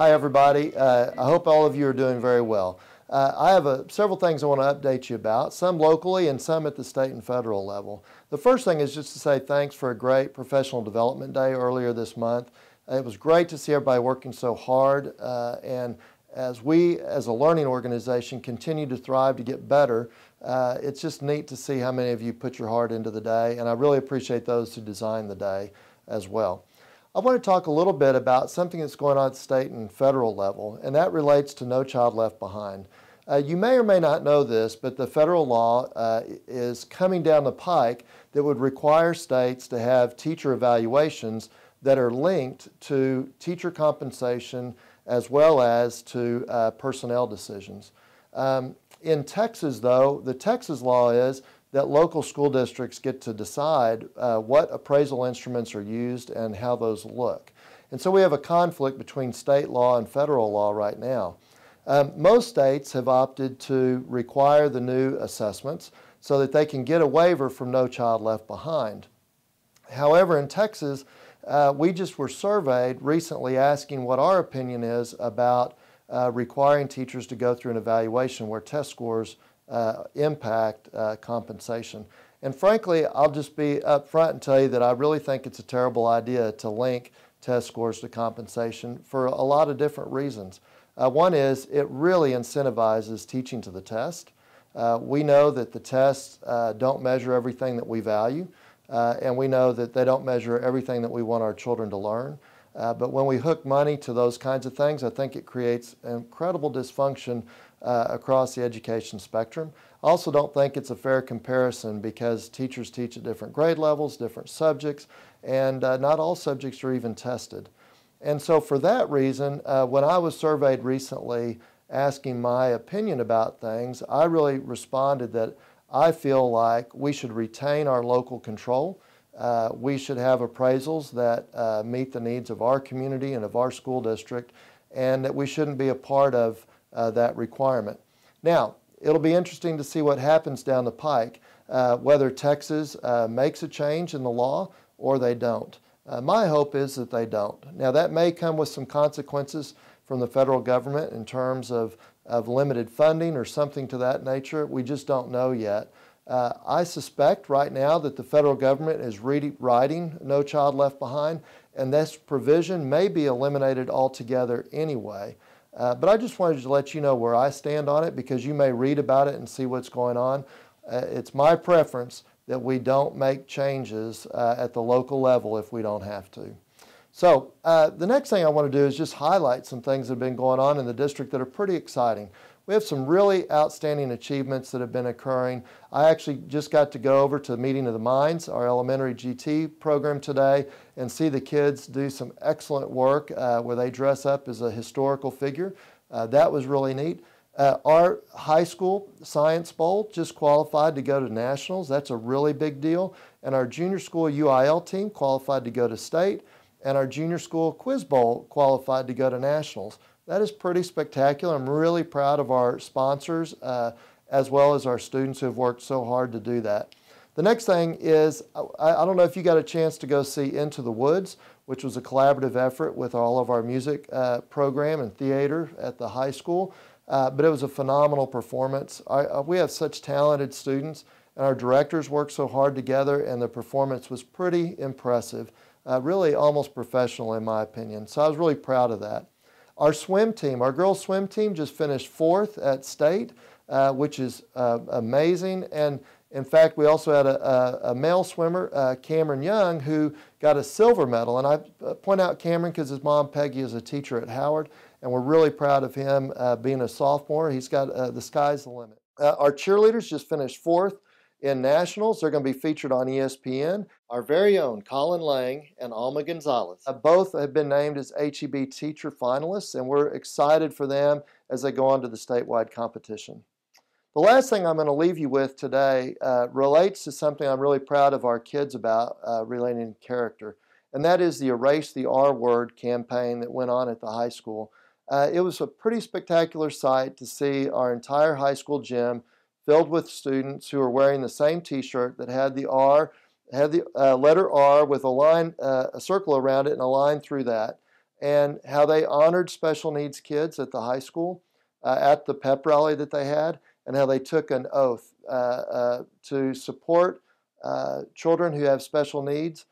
Hi, everybody. I hope all of you are doing very well. I have several things I want to update you about, some locally and some at the state and federal level. The first thing is just to say thanks for a great Professional Development Day earlier this month. It was great to see everybody working so hard, and as we, as a learning organization, continue to thrive to get better, it's just neat to see how many of you put your heart into the day, and I really appreciate those who designed the day as well. I want to talk a little bit about something that's going on at the state and federal level, and that relates to No Child Left Behind. You may or may not know this, but the federal law is coming down the pike that would require states to have teacher evaluations that are linked to teacher compensation as well as to personnel decisions. In Texas, though, the Texas law is that local school districts get to decide what appraisal instruments are used and how those look. And so we have a conflict between state law and federal law right now. Most states have opted to require the new assessments so that they can get a waiver from No Child Left Behind. However, in Texas, we just were surveyed recently asking what our opinion is about requiring teachers to go through an evaluation where test scores impact compensation. And frankly, I'll just be upfront and tell you that I really think it's a terrible idea to link test scores to compensation for a lot of different reasons. One is it really incentivizes teaching to the test. We know that the tests don't measure everything that we value, and we know that they don't measure everything that we want our children to learn. But when we hook money to those kinds of things, I think it creates incredible dysfunction across the education spectrum. I also don't think it's a fair comparison because teachers teach at different grade levels, different subjects, and not all subjects are even tested. And so for that reason, when I was surveyed recently asking my opinion about things, I really responded that I feel like we should retain our local control. We should have appraisals that meet the needs of our community and of our school district, and that we shouldn't be a part of that requirement. Now, it'll be interesting to see what happens down the pike, whether Texas makes a change in the law or they don't. My hope is that they don't. Now, that may come with some consequences from the federal government in terms of limited funding or something to that nature. We just don't know yet. I suspect right now that the federal government is rewriting No Child Left Behind, and this provision may be eliminated altogether anyway. But I just wanted to let you know where I stand on it because you may read about it and see what's going on. It's my preference that we don't make changes at the local level if we don't have to. So the next thing I want to do is just highlight some things that have been going on in the district that are pretty exciting. We have some really outstanding achievements that have been occurring. I actually just got to go over to the Meeting of the Minds, our elementary GT program today, and see the kids do some excellent work where they dress up as a historical figure. That was really neat. Our high school Science Bowl just qualified to go to nationals. That's a really big deal. And our junior school UIL team qualified to go to state, and our junior school Quiz Bowl qualified to go to nationals. That is pretty spectacular. I'm really proud of our sponsors as well as our students who have worked so hard to do that. The next thing is, I don't know if you got a chance to go see Into the Woods, which was a collaborative effort with all of our music program and theater at the high school, but it was a phenomenal performance. We have such talented students, and our directors worked so hard together, and the performance was pretty impressive, really almost professional in my opinion. So I was really proud of that. Our swim team, our girls swim team just finished 4th at state, which is amazing. And in fact, we also had a male swimmer, Cameron Young, who got a silver medal. And I point out Cameron because his mom, Peggy, is a teacher at Howard, and we're really proud of him being a sophomore. He's got the sky's the limit. Our cheerleaders just finished 4th in nationals. They're going to be featured on ESPN. Our very own Colin Lang and Alma Gonzalez both have been named as HEB teacher finalists, and we're excited for them as they go on to the statewide competition. The last thing I'm going to leave you with today relates to something I'm really proud of our kids about relating to character, and that is the Erase the R Word campaign that went on at the high school. It was a pretty spectacular sight to see our entire high school gym filled with students who are wearing the same T-shirt that had the letter R with a line, a circle around it and a line through that. and how they honored special needs kids at the high school at the pep rally that they had, and how they took an oath to support children who have special needs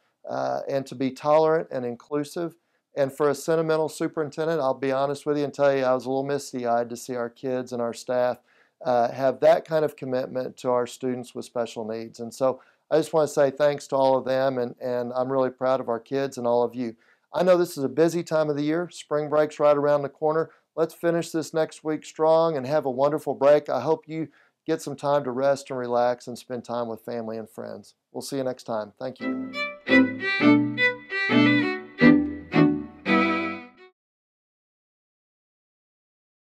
and to be tolerant and inclusive. And for a sentimental superintendent, I'll be honest with you and tell you I was a little misty-eyed to see our kids and our staff have that kind of commitment to our students with special needs. And so I just want to say thanks to all of them, and I'm really proud of our kids and all of you. I know this is a busy time of the year. Spring break's right around the corner. Let's finish this next week strong and have a wonderful break. I hope you get some time to rest and relax and spend time with family and friends. We'll see you next time. Thank you.